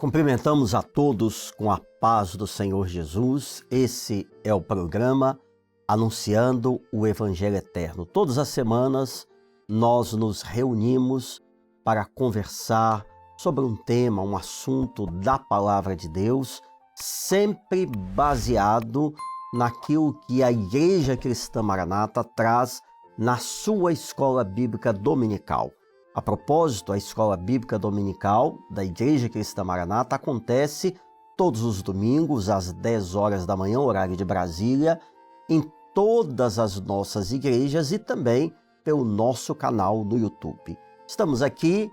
Cumprimentamos a todos com a paz do Senhor Jesus. Esse é o programa Anunciando o Evangelho Eterno. Todas as semanas nós nos reunimos para conversar sobre um tema, um assunto da Palavra de Deus, sempre baseado naquilo que a Igreja Cristã Maranata traz na sua escola bíblica dominical. A propósito, a Escola Bíblica Dominical da Igreja Cristã Maranata acontece todos os domingos às 10 horas da manhã, horário de Brasília, em todas as nossas igrejas e também pelo nosso canal no YouTube. Estamos aqui,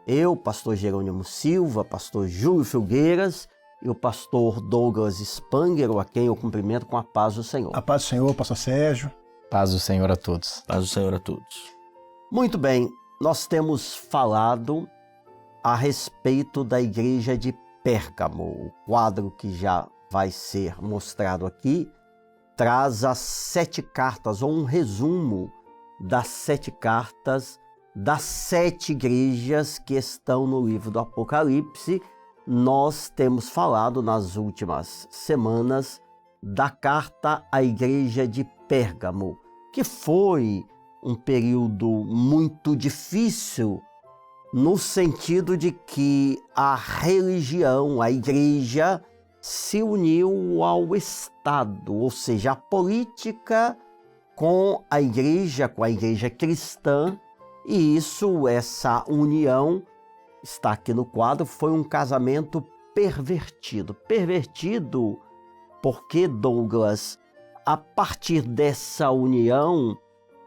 eu, pastor Jerônimo Silva, pastor Júlio Filgueiras e o pastor Douglas Spangler, a quem eu cumprimento com a paz do Senhor. A paz do Senhor, pastor Sérgio. Paz do Senhor a todos. Paz do Senhor a todos. Muito bem. Nós temos falado a respeito da igreja de Pérgamo. O quadro que já vai ser mostrado aqui traz as 7 cartas, ou um resumo das 7 cartas das 7 igrejas que estão no livro do Apocalipse. Nós temos falado nas últimas semanas da carta à igreja de Pérgamo, que foi um período muito difícil, no sentido de que a religião, a igreja, se uniu ao Estado, ou seja, a política com a igreja cristã, e essa união, está aqui no quadro, foi um casamento pervertido. Pervertido porque, Douglas, a partir dessa união,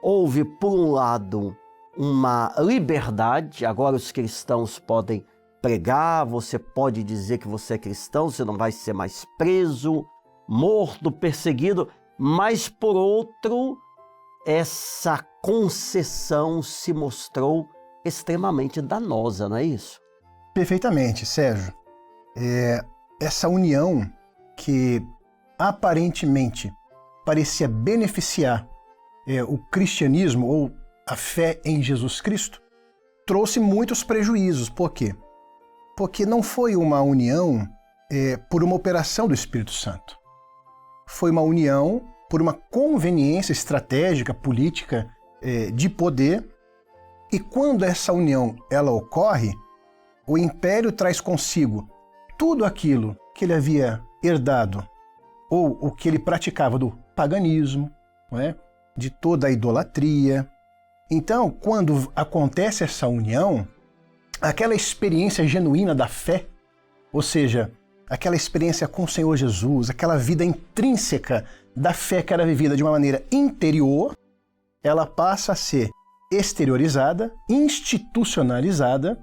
houve, por um lado, uma liberdade. Agora os cristãos podem pregar, você pode dizer que você é cristão, você não vai ser mais preso, morto, perseguido. Mas, por outro, essa concessão se mostrou extremamente danosa, não é isso? Perfeitamente, Sérgio. Essa união que aparentemente parecia beneficiar o cristianismo ou a fé em Jesus Cristo, trouxe muitos prejuízos. Por quê? Porque não foi uma união por uma operação do Espírito Santo. Foi uma união por uma conveniência estratégica, política, de poder. E quando essa união ela ocorre, o império traz consigo tudo aquilo que ele havia herdado ou o que ele praticava do paganismo, não é? De toda a idolatria. Então, quando acontece essa união, aquela experiência genuína da fé, ou seja, aquela experiência com o Senhor Jesus, aquela vida intrínseca da fé que era vivida de uma maneira interior, ela passa a ser exteriorizada, institucionalizada.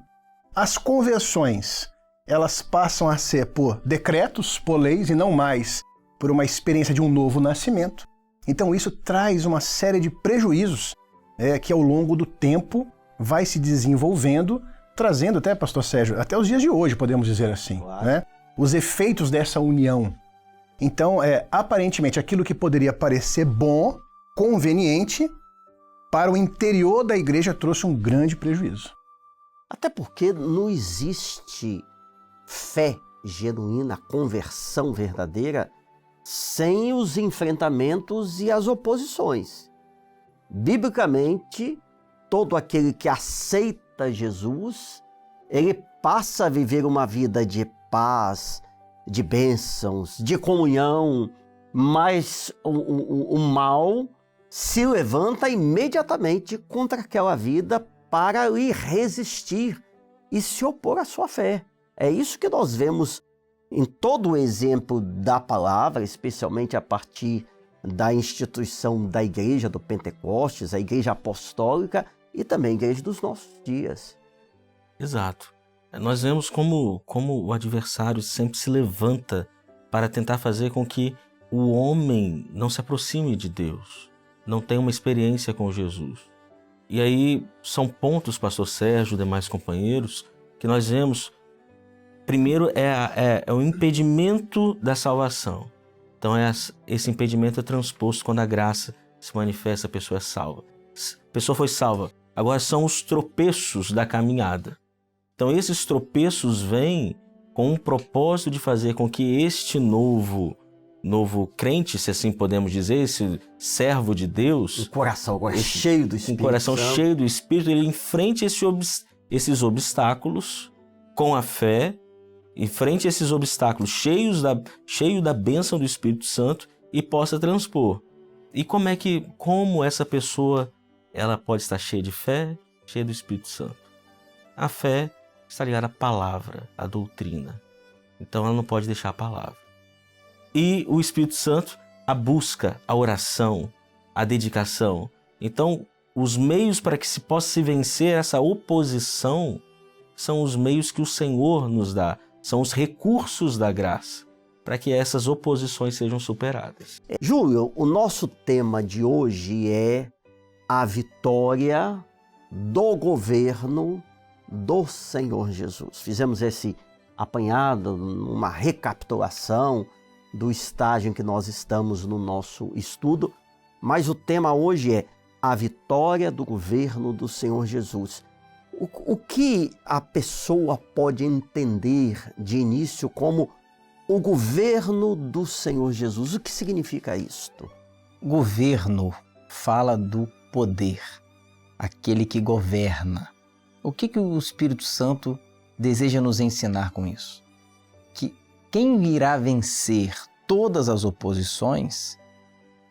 As conversões, elas passam a ser por decretos, por leis, e não mais por uma experiência de um novo nascimento. Então isso traz uma série de prejuízos que ao longo do tempo vai se desenvolvendo, trazendo até, pastor Sérgio, até os dias de hoje, podemos dizer assim, claro, né? Os efeitos dessa união. Então, aparentemente, aquilo que poderia parecer bom, conveniente, para o interior da igreja trouxe um grande prejuízo. Até porque não existe fé genuína, conversão verdadeira, sem os enfrentamentos e as oposições. Biblicamente, todo aquele que aceita Jesus, ele passa a viver uma vida de paz, de bênçãos, de comunhão, mas o mal se levanta imediatamente contra aquela vida para lhe resistir e se opor à sua fé. É isso que nós vemos em todo o exemplo da palavra, especialmente a partir da instituição da igreja do Pentecostes, a igreja apostólica e também a igreja dos nossos dias. Exato. Nós vemos como o adversário sempre se levanta para tentar fazer com que o homem não se aproxime de Deus, não tenha uma experiência com Jesus. E aí são pontos, pastor Sérgio e demais companheiros, que nós vemos. Primeiro é o impedimento da salvação. Então esse impedimento é transposto quando a graça se manifesta, a pessoa é salva. A pessoa foi salva. Agora são os tropeços da caminhada. Então esses tropeços vêm com um propósito de fazer com que este novo crente, se assim podemos dizer, esse servo de Deus, O coração agora cheio do um Espírito coração Santo. cheio do Espírito, ele enfrente esses obstáculos com a fé, enfrente esses obstáculos cheio da bênção do Espírito Santo e possa transpor. E como essa pessoa ela pode estar cheia de fé, cheia do Espírito Santo? A fé está ligada à palavra, à doutrina. Então ela não pode deixar a palavra. E o Espírito Santo, a busca, a oração, a dedicação. Então, os meios para que se possa se vencer essa oposição são os meios que o Senhor nos dá, são os recursos da graça, para que essas oposições sejam superadas. Júlio, o nosso tema de hoje é a vitória do governo do Senhor Jesus. Fizemos esse apanhado, uma recapitulação do estágio em que nós estamos no nosso estudo, mas o tema hoje é a vitória do governo do Senhor Jesus. O que a pessoa pode entender de início como o governo do Senhor Jesus? O que significa isto? Governo fala do poder, aquele que governa. O que o Espírito Santo deseja nos ensinar com isso? Que quem irá vencer todas as oposições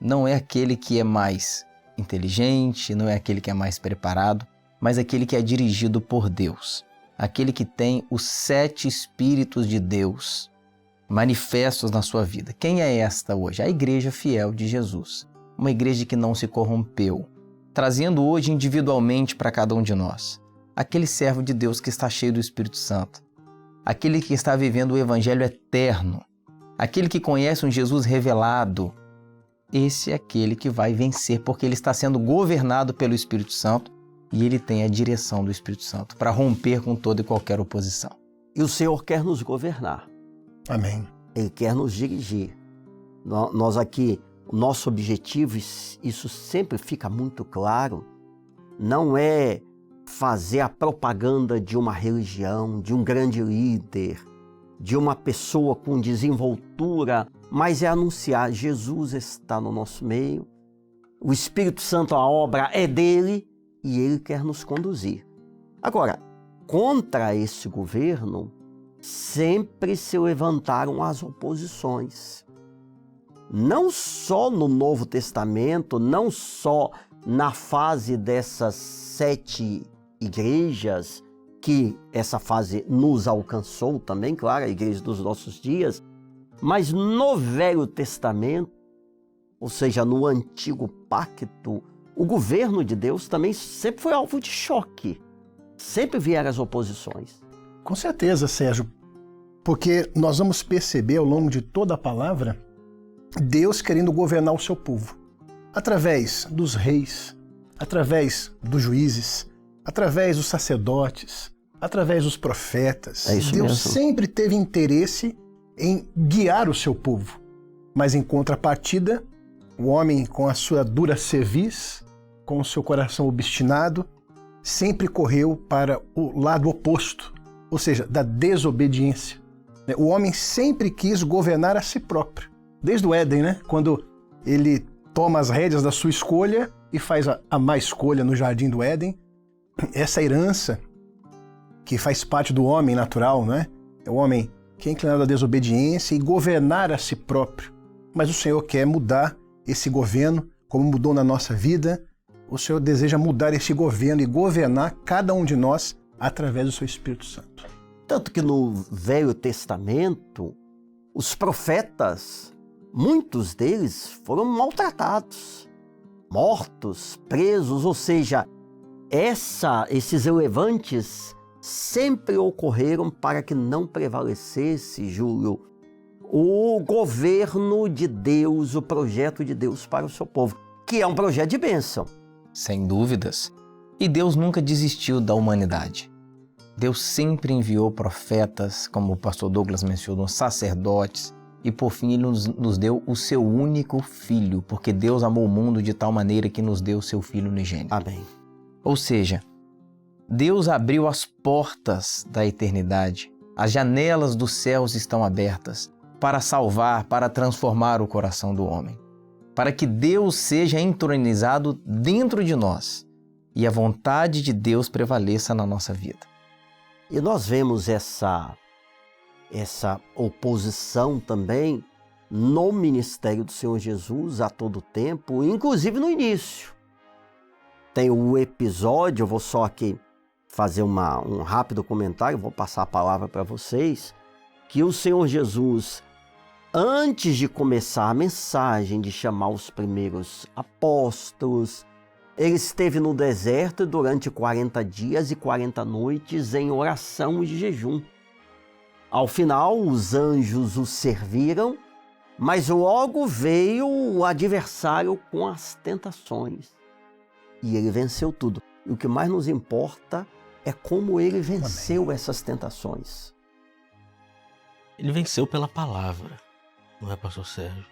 não é aquele que é mais inteligente, não é aquele que é mais preparado, mas aquele que é dirigido por Deus, aquele que tem os 7 Espíritos de Deus manifestos na sua vida. Quem é esta hoje? A igreja fiel de Jesus, uma igreja que não se corrompeu, trazendo hoje individualmente para cada um de nós aquele servo de Deus que está cheio do Espírito Santo, aquele que está vivendo o Evangelho eterno, aquele que conhece um Jesus revelado. Esse é aquele que vai vencer, porque ele está sendo governado pelo Espírito Santo e ele tem a direção do Espírito Santo para romper com toda e qualquer oposição. E o Senhor quer nos governar. Amém. Ele quer nos dirigir. Nós aqui, o nosso objetivo, isso sempre fica muito claro, não é fazer a propaganda de uma religião, de um grande líder, de uma pessoa com desenvoltura, mas é anunciar: Jesus está no nosso meio, o Espírito Santo, a obra é dele e ele quer nos conduzir. Agora, contra esse governo, sempre se levantaram as oposições. Não só no Novo Testamento, não só na fase dessas 7 igrejas, que essa fase nos alcançou também, claro, a igreja dos nossos dias, mas no Velho Testamento, ou seja, no Antigo Pacto, o governo de Deus também sempre foi alvo de choque. Sempre vieram as oposições. Com certeza, Sérgio, porque nós vamos perceber ao longo de toda a palavra Deus querendo governar o seu povo, através dos reis, através dos juízes, através dos sacerdotes, através dos profetas. É isso Deus mesmo. sempre teve interesse em guiar o seu povo, mas em contrapartida, o homem com a sua dura cerviz, com o seu coração obstinado, sempre correu para o lado oposto, ou seja, da desobediência. O homem sempre quis governar a si próprio, desde o Éden, né? Quando ele toma as rédeas da sua escolha e faz a má escolha no jardim do Éden. Essa herança que faz parte do homem natural, né? É o homem que é inclinado à desobediência e governar a si próprio. Mas o Senhor quer mudar esse governo, como mudou na nossa vida. O Senhor deseja mudar esse governo e governar cada um de nós através do seu Espírito Santo. Tanto que no Velho Testamento, os profetas, muitos deles foram maltratados, mortos, presos, ou seja, esses levantes sempre ocorreram para que não prevalecesse, Júlio, o governo de Deus, o projeto de Deus para o seu povo, que é um projeto de bênção. Sem dúvidas. E Deus nunca desistiu da humanidade. Deus sempre enviou profetas, como o pastor Douglas mencionou, sacerdotes, e por fim ele nos deu o seu único filho, porque Deus amou o mundo de tal maneira que nos deu o seu filho unigênito. Amém. Ou seja, Deus abriu as portas da eternidade As janelas dos céus estão abertas para salvar, para transformar o coração do homem, para que Deus seja entronizado dentro de nós e a vontade de Deus prevaleça na nossa vida. E nós vemos essa oposição também no ministério do Senhor Jesus a todo tempo, inclusive no início. Tem o episódio, eu vou só aqui fazer um rápido comentário, vou passar a palavra para vocês, que o Senhor Jesus, antes de começar a mensagem de chamar os primeiros apóstolos, ele esteve no deserto durante 40 dias e 40 noites em oração e jejum. Ao final, os anjos o serviram, mas logo veio o adversário com as tentações. E ele venceu tudo. E o que mais nos importa é como ele venceu essas tentações. Ele venceu pela palavra, não é, pastor Sérgio?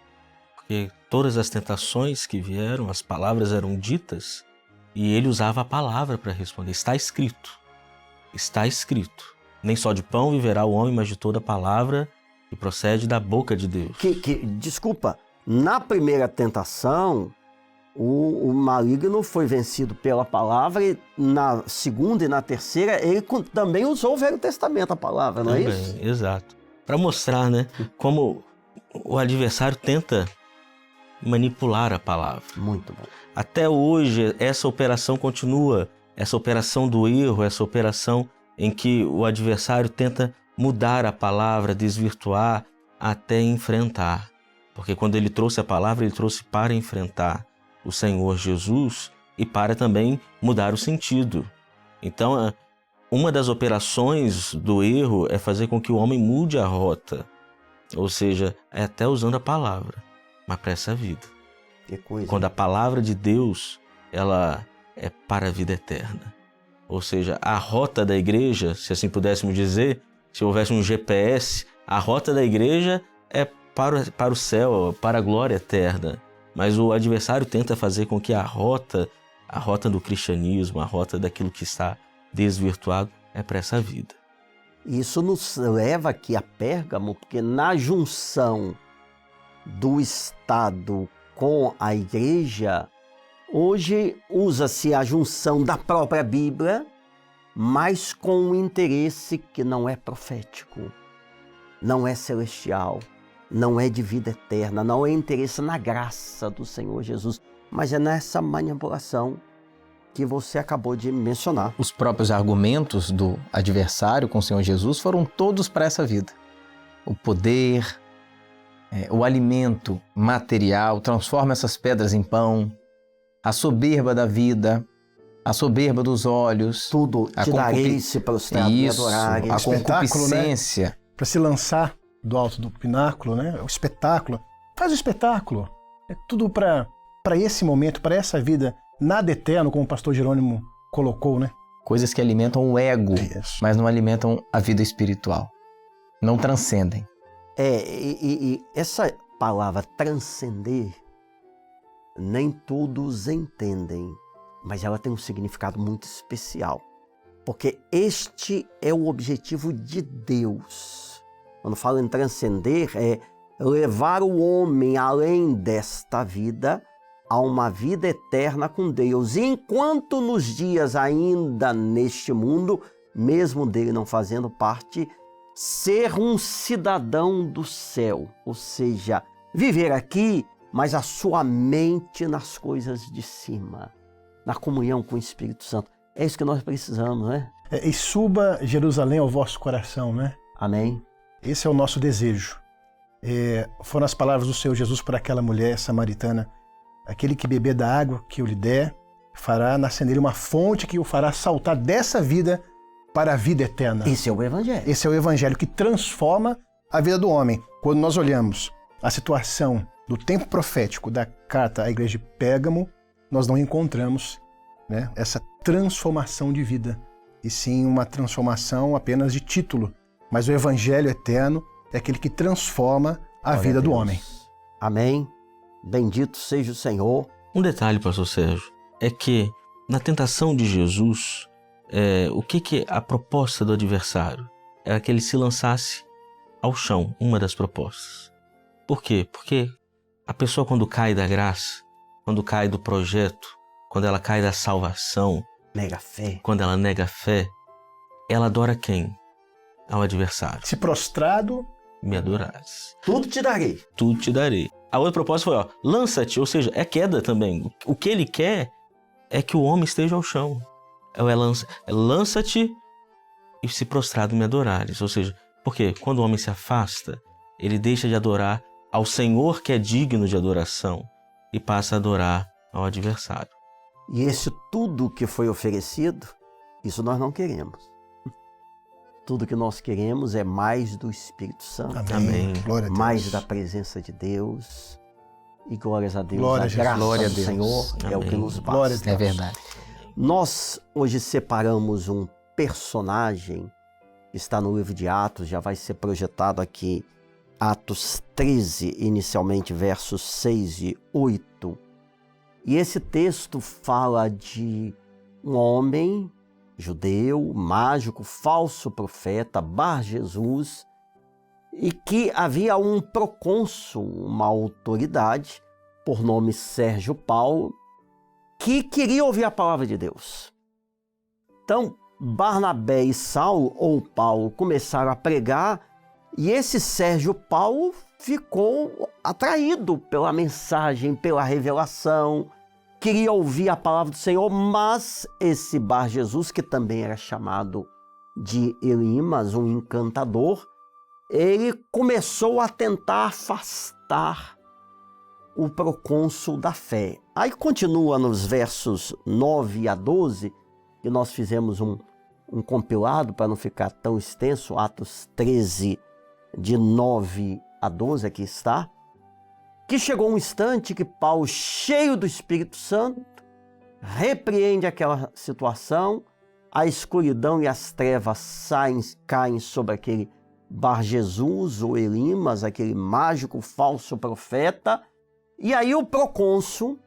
Porque todas as tentações que vieram, as palavras eram ditas e ele usava a palavra para responder. Está escrito. Está escrito. Nem só de pão viverá o homem, mas de toda palavra que procede da boca de Deus. Desculpa, na primeira tentação, o maligno foi vencido pela palavra e na segunda e na terceira ele também usou o Velho Testamento, a palavra, não é isso? Exato. Para mostrar, né, como o adversário tenta manipular a palavra. Muito bom. Até hoje, essa operação continua, essa operação do erro, essa operação em que o adversário tenta mudar a palavra, desvirtuar, até enfrentar. Porque quando ele trouxe a palavra, ele trouxe para enfrentar o Senhor Jesus e para também mudar o sentido. Então, uma das operações do erro é fazer com que o homem mude a rota, ou seja, é até usando a palavra, mas para essa vida. Que coisa. Quando a palavra de Deus, ela é para a vida eterna. Ou seja, a rota da igreja, se assim pudéssemos dizer, se houvesse um GPS, a rota da igreja é para o céu, para a glória eterna. Mas o adversário tenta fazer com que a rota do cristianismo, a rota daquilo que está desvirtuado, é para essa vida. Isso nos leva aqui a Pérgamo, porque na junção do Estado com a igreja, hoje usa-se a junção da própria Bíblia, mas com um interesse que não é profético, não é celestial, não é de vida eterna, não é interesse na graça do Senhor Jesus, mas é nessa manipulação que você acabou de mencionar. Os próprios argumentos do adversário com o Senhor Jesus foram todos para essa vida. O poder, o alimento material, transforma essas pedras em pão, a soberba da vida, a soberba dos olhos. Tudo te darei se prostrado e adorar. A concupiscência. Né? Para se lançar do alto do pináculo, né? O espetáculo. Faz o espetáculo. É tudo para esse momento, para essa vida. Nada eterno, como o pastor Jerônimo colocou, né? Coisas que alimentam o ego, Isso. mas não alimentam a vida espiritual. Não transcendem. E essa palavra transcender, nem todos entendem, mas ela tem um significado muito especial. Porque este é o objetivo de Deus. Quando falo em transcender, é levar o homem além desta vida a uma vida eterna com Deus. E enquanto nos dias ainda neste mundo, mesmo dele não fazendo parte, ser um cidadão do céu, ou seja, viver aqui, mas a sua mente nas coisas de cima, na comunhão com o Espírito Santo. É isso que nós precisamos, né? E suba Jerusalém ao vosso coração, né? Amém. Esse é o nosso desejo. Foram as palavras do Senhor Jesus para aquela mulher samaritana. Aquele que beber da água que eu lhe der, fará nascer nele uma fonte que o fará saltar dessa vida para a vida eterna. Esse é o Evangelho. Esse é o Evangelho que transforma a vida do homem. Quando nós olhamos a situação do tempo profético da carta à igreja de Pérgamo, nós não encontramos, né, essa transformação de vida, e sim uma transformação apenas de título. Mas o Evangelho eterno é aquele que transforma a vida do homem. Amém. Bendito seja o Senhor. Um detalhe, pastor Sérgio, é que na tentação de Jesus, o que é a proposta do adversário? era que ele se lançasse ao chão, uma das propostas. Por quê? Porque a pessoa, quando cai da graça, quando cai do projeto, quando ela cai da salvação, Nega a fé. quando ela nega a fé, ela adora quem? Ao adversário. Se prostrado, Me adorarás, Tudo te darei. tudo te darei. A outra proposta foi, lança-te, ou seja, é queda também. O que ele quer é que o homem esteja ao chão. Lança-te e se prostrado me adorares. Ou seja, porque quando o homem se afasta, ele deixa de adorar ao Senhor que é digno de adoração e passa a adorar ao adversário. E esse tudo que foi oferecido, isso nós não queremos. Tudo que nós queremos é mais do Espírito Santo. Amém. Glória a Deus. Mais da presença de Deus. E glórias a Deus. Glória a a Jesus. graça Glória a do Deus. Senhor é o que Amém. nos basta. Glória a Deus. É verdade. Nós hoje separamos um personagem que está no livro de Atos, já vai ser projetado aqui, Atos 13, inicialmente, versos 6 e 8. E esse texto fala de um homem judeu, mágico, falso profeta, Bar Jesus, e que havia um procônsul, uma autoridade, por nome Sérgio Paulo, que queria ouvir a palavra de Deus. Então, Barnabé e Saulo, ou Paulo, começaram a pregar, e esse Sérgio Paulo ficou atraído pela mensagem, pela revelação, queria ouvir a palavra do Senhor, mas esse Bar Jesus, que também era chamado de Elimas, um encantador, ele começou a tentar afastar o procônsul da fé. Aí continua nos versos 9 a 12, que nós fizemos um compilado para não ficar tão extenso, Atos 13, de 9 a 12, aqui está, que chegou um instante que Paulo, cheio do Espírito Santo, repreende aquela situação, a escuridão e as trevas caem sobre aquele Bar Jesus ou Elimas, aquele mágico falso profeta, e aí o procônsul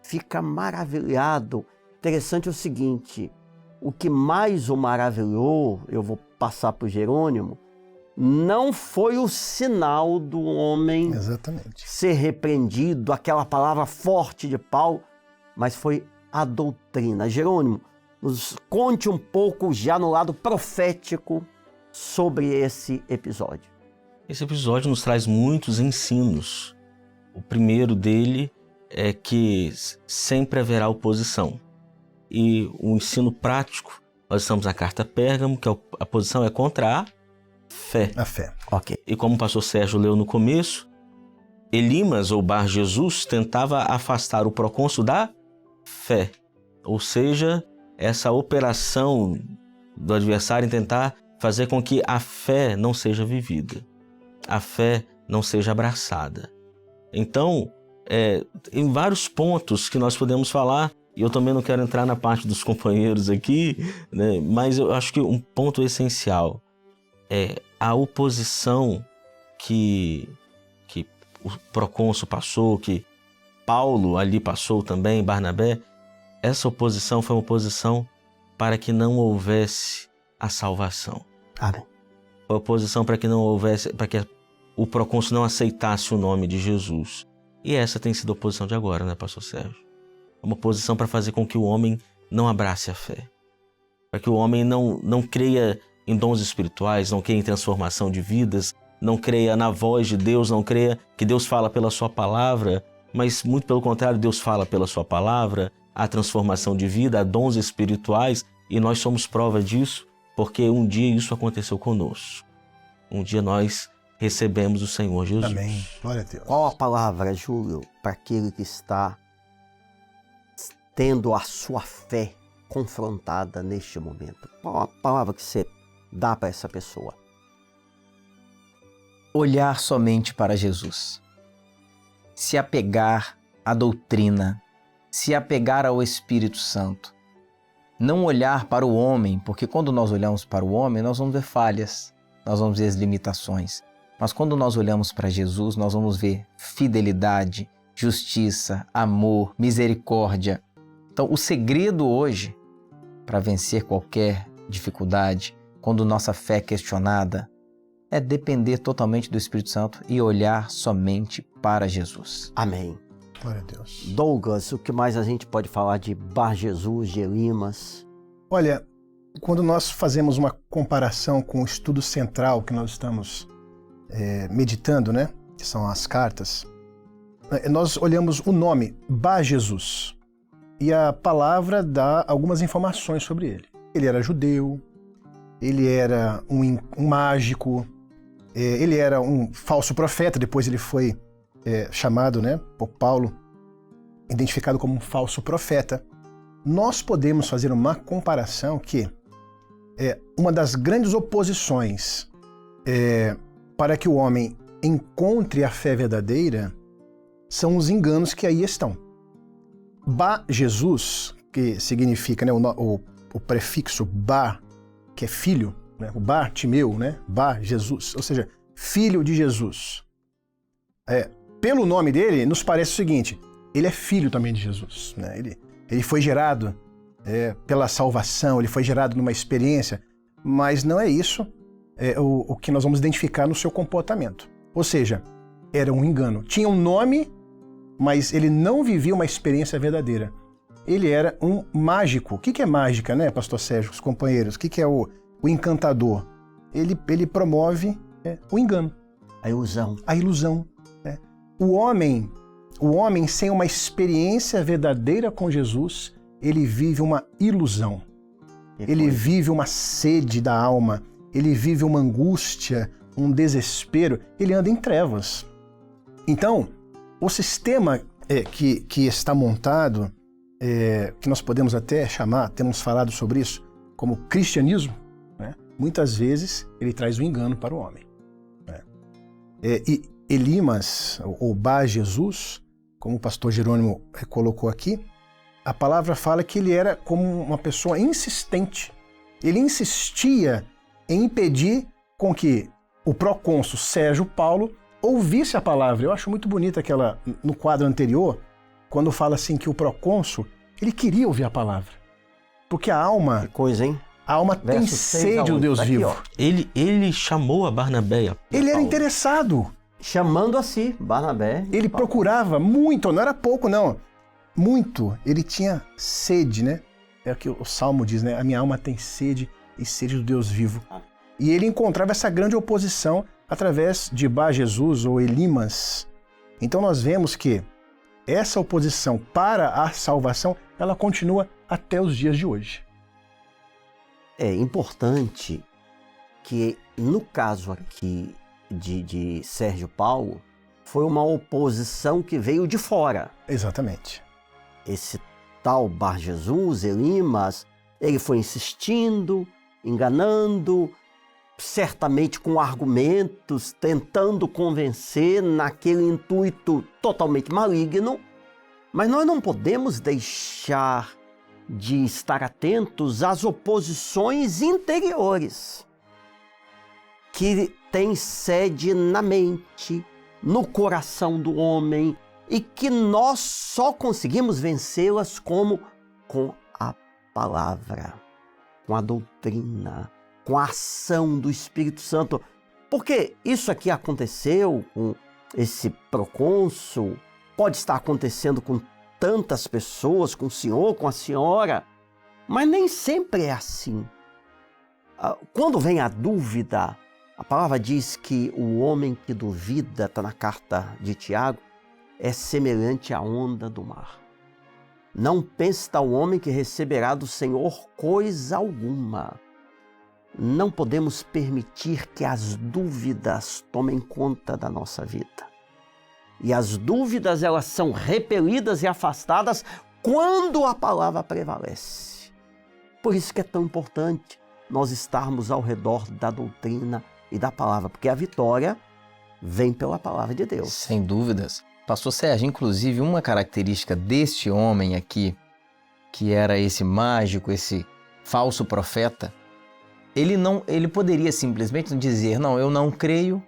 fica maravilhado. Interessante o seguinte, o que mais o maravilhou, eu vou passar para o Jerônimo, não foi o sinal do homem Exatamente. ser repreendido, aquela palavra forte de Paulo, mas foi a doutrina. Jerônimo, nos conte um pouco já no lado profético sobre esse episódio. Esse episódio nos traz muitos ensinos. O primeiro dele é que sempre haverá oposição. E o ensino prático, nós estamos na carta Pérgamo, que a posição é contra a fé. A fé. Ok. E como o pastor Sérgio leu no começo, Elimas, ou Bar Jesus, tentava afastar o procônsul da fé. Ou seja, essa operação do adversário em tentar fazer com que a fé não seja vivida, a fé não seja abraçada. Então, em vários pontos que nós podemos falar, e eu também não quero entrar na parte dos companheiros aqui, né, mas eu acho que um ponto essencial é a oposição que o procônsul passou, que Paulo ali passou também, Barnabé. Essa oposição foi uma oposição para que não houvesse a salvação. Amém. Foi oposição para que não houvesse, para que o procônsul não aceitasse o nome de Jesus. E essa tem sido a oposição de agora, né, pastor Sérgio? Uma oposição para fazer com que o homem não abrace a fé. Para que o homem não creia em dons espirituais, não creia em transformação de vidas, não creia na voz de Deus, não creia que Deus fala pela sua palavra, mas muito pelo contrário, Deus fala pela sua palavra, há transformação de vida, há dons espirituais, e nós somos prova disso, porque um dia isso aconteceu conosco. Um dia nós recebemos o Senhor Jesus. Amém. Glória a Deus. Qual a palavra, Júlio, para aquele que está tendo a sua fé confrontada neste momento? Qual a palavra que você dá para essa pessoa? Olhar somente para Jesus. Se apegar à doutrina, se apegar ao Espírito Santo. Não olhar para o homem, porque quando nós olhamos para o homem, nós vamos ver falhas, nós vamos ver as limitações. Mas quando nós olhamos para Jesus, nós vamos ver fidelidade, justiça, amor, misericórdia. Então, o segredo hoje para vencer qualquer dificuldade, quando nossa fé é questionada, é depender totalmente do Espírito Santo e olhar somente para Jesus. Amém. Glória a Deus. Douglas, o que mais a gente pode falar de Bar Jesus, de Elimas? Olha, quando nós fazemos uma comparação com o estudo central que nós estamos meditando, né? Que são as cartas, nós olhamos o nome Bar Jesus e a palavra dá algumas informações sobre ele. Ele era judeu, ele era um mágico, ele era um falso profeta, depois ele foi chamado, né, por Paulo, identificado como um falso profeta. Nós podemos fazer uma comparação que uma das grandes oposições para que o homem encontre a fé verdadeira são os enganos que aí estão. Bar Jesus, que significa, né, o prefixo Bar, que é filho, né, o Bartimeu, né, Bar Jesus, ou seja, filho de Jesus. Pelo nome dele, nos parece o seguinte: ele é filho também de Jesus, né? Ele foi gerado pela salvação, ele foi gerado numa experiência, mas não é isso o que nós vamos identificar no seu comportamento. Ou seja, era um engano. Tinha um nome, mas ele não vivia uma experiência verdadeira. Ele era um mágico. O que é mágica, né, pastor Sérgio, os companheiros? O que é o encantador? Ele promove o engano. A ilusão. A ilusão. O homem sem uma experiência verdadeira com Jesus, ele vive uma ilusão. Ele vive uma sede da alma, ele vive uma angústia, um desespero, ele anda em trevas. Então, o sistema que está montado, que nós podemos até chamar, temos falado sobre isso, como cristianismo, né? Muitas vezes ele traz o engano para o homem. E Elimas, ou Bar Jesus, como o pastor Jerônimo colocou aqui, a palavra fala que ele era como uma pessoa insistente. Ele insistia em impedir com que o procônsul Sérgio Paulo ouvisse a palavra. Eu acho muito bonita aquela, no quadro anterior, quando fala assim que o procônsul, ele queria ouvir a palavra. Porque a alma... Que coisa, hein? A alma tem sede do Deus vivo. Ele chamou a Barnabé. Ele era interessado. Chamando a si, Barnabé. Ele procurava muito, não era pouco não, muito. Ele tinha sede, né? É o que o Salmo diz, né? A minha alma tem sede e sede do Deus vivo. E ele encontrava essa grande oposição através de Bar Jesus ou Elimas. Então nós vemos que essa oposição para a salvação, ela continua até os dias de hoje. É importante que, no caso aqui de Sérgio Paulo, foi uma oposição que veio de fora. Exatamente. Esse tal Bar Jesus, Elimas, ele foi insistindo, enganando, certamente com argumentos, tentando convencer naquele intuito totalmente maligno, mas nós não podemos deixar de estar atentos às oposições interiores que têm sede na mente, no coração do homem e que nós só conseguimos vencê-las com a palavra, com a doutrina, com a ação do Espírito Santo. Porque isso aqui aconteceu com esse procônsul, pode estar acontecendo com tantas pessoas, com o senhor, com a senhora, mas nem sempre é assim. Quando vem a dúvida, a palavra diz que o homem que duvida, está na carta de Tiago, é semelhante à onda do mar. Não pense tal homem que receberá do Senhor coisa alguma. Não podemos permitir que as dúvidas tomem conta da nossa vida. E as dúvidas, elas são repelidas e afastadas quando a palavra prevalece. Por isso que é tão importante nós estarmos ao redor da doutrina e da palavra, porque a vitória vem pela palavra de Deus. Sem dúvidas. Pastor Sérgio, inclusive uma característica deste homem aqui, que era esse mágico, esse falso profeta, ele poderia simplesmente dizer, não, eu não creio,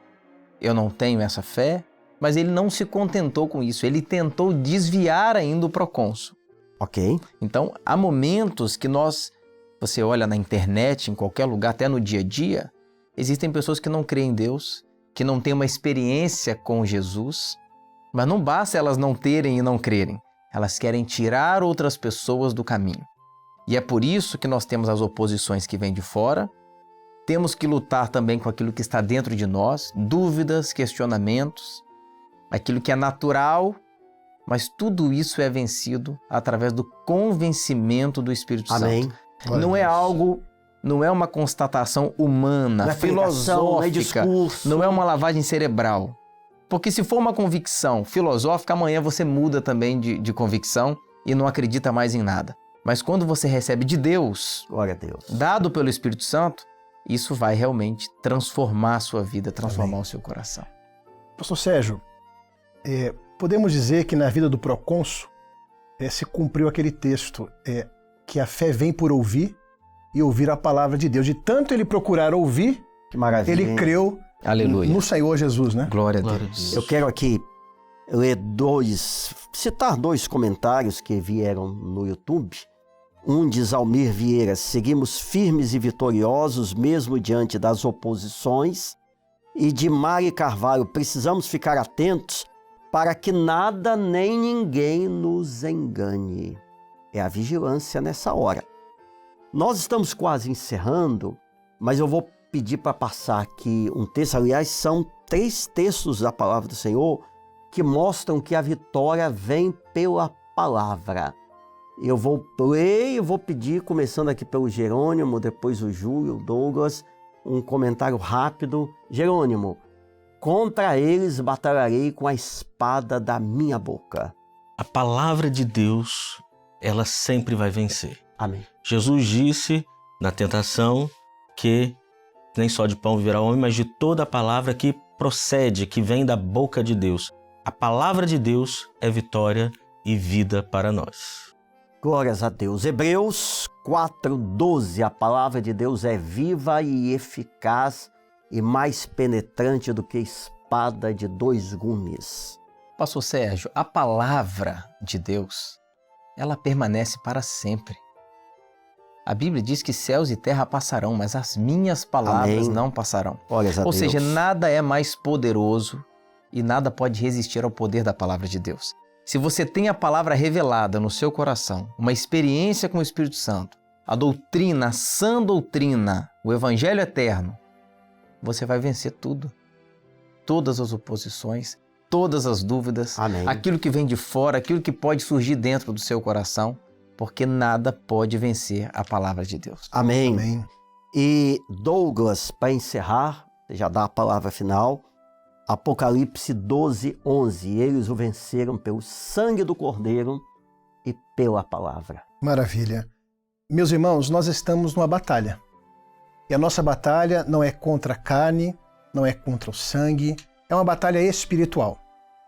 eu não tenho essa fé, mas ele não se contentou com isso, ele tentou desviar ainda o procônsul. Ok. Então, há momentos que nós você olha na internet, em qualquer lugar, até no dia a dia, existem pessoas que não creem em Deus, que não têm uma experiência com Jesus, mas não basta elas não terem e não crerem. Elas querem tirar outras pessoas do caminho. E é por isso que nós temos as oposições que vêm de fora, temos que lutar também com aquilo que está dentro de nós, dúvidas, questionamentos, aquilo que é natural, mas tudo isso é vencido através do convencimento do Espírito Amém. Santo. Não é algo, não é uma constatação humana, Não é pregação, não é filosófica, discurso. não é uma lavagem cerebral. Porque se for uma convicção filosófica, amanhã você muda também de convicção e não acredita mais em nada. Mas quando você recebe de Deus, Glória a Deus. dado pelo Espírito Santo, isso vai realmente transformar a sua vida, transformar o seu coração. Pastor Sérgio, podemos dizer que na vida do procônsul se cumpriu aquele texto, que a fé vem por ouvir e ouvir a palavra de Deus. De tanto ele procurar ouvir, Que maravilha. ele hein? creu Aleluia. no Senhor Jesus, né? Glória a Glória a Deus. Eu quero aqui citar dois comentários que vieram no YouTube. Um diz Almir Vieira: seguimos firmes e vitoriosos mesmo diante das oposições. E de Mari Carvalho: precisamos ficar atentos para que nada nem ninguém nos engane. É a vigilância nessa hora. Nós estamos quase encerrando, mas eu vou pedir para passar aqui um texto. Aliás, são 3 textos da palavra do Senhor que mostram que a vitória vem pela palavra. Eu vou ler e vou pedir, começando aqui pelo Jerônimo, depois o Júlio, o Douglas, um comentário rápido. Jerônimo: contra eles batalharei com a espada da minha boca. A palavra de Deus, ela sempre vai vencer. Amém. Jesus disse na tentação que nem só de pão viverá o homem, mas de toda a palavra que procede, que vem da boca de Deus. A palavra de Deus é vitória e vida para nós. Glórias a Deus. Hebreus 4:12. A palavra de Deus é viva e eficaz e mais penetrante do que espada de 2 gumes. Pastor Sérgio, a palavra de Deus, ela permanece para sempre. A Bíblia diz que céus e terra passarão, mas as minhas palavras Amém. não passarão. Glórias a Ou Deus. seja, nada é mais poderoso e nada pode resistir ao poder da palavra de Deus. Se você tem a palavra revelada no seu coração, uma experiência com o Espírito Santo, a doutrina, a sã doutrina, o Evangelho eterno, você vai vencer tudo. Todas as oposições, todas as dúvidas, Amém. aquilo que vem de fora, aquilo que pode surgir dentro do seu coração, porque nada pode vencer a palavra de Deus. Amém. Amém. E Douglas, para encerrar, você já dá a palavra final. Apocalipse 12:11. Eles o venceram pelo sangue do Cordeiro e pela palavra. Maravilha. Meus irmãos, nós estamos numa batalha. E a nossa batalha não é contra a carne, não é contra o sangue, é uma batalha espiritual.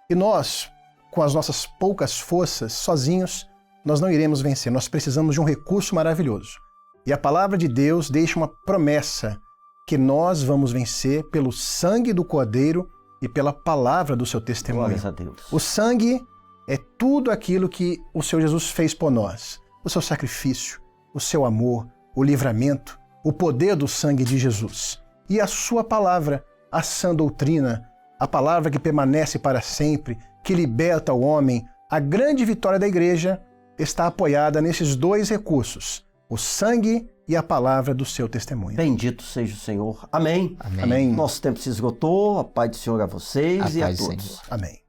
E nós, com as nossas poucas forças, sozinhos, nós não iremos vencer. Nós precisamos de um recurso maravilhoso. E a palavra de Deus deixa uma promessa que nós vamos vencer pelo sangue do Cordeiro e pela palavra do seu testemunho. Glórias a Deus. O sangue é tudo aquilo que o Senhor Jesus fez por nós. O seu sacrifício, o seu amor, o livramento, o poder do sangue de Jesus. E a sua palavra, a sã doutrina, a palavra que permanece para sempre, que liberta o homem. A grande vitória da igreja está apoiada nesses 2 recursos, o sangue e a palavra do seu testemunho. Bendito seja o Senhor. Amém. Amém. Amém. Nosso tempo se esgotou. A paz do Senhor a vocês A e a paz do todos. Senhor. Amém.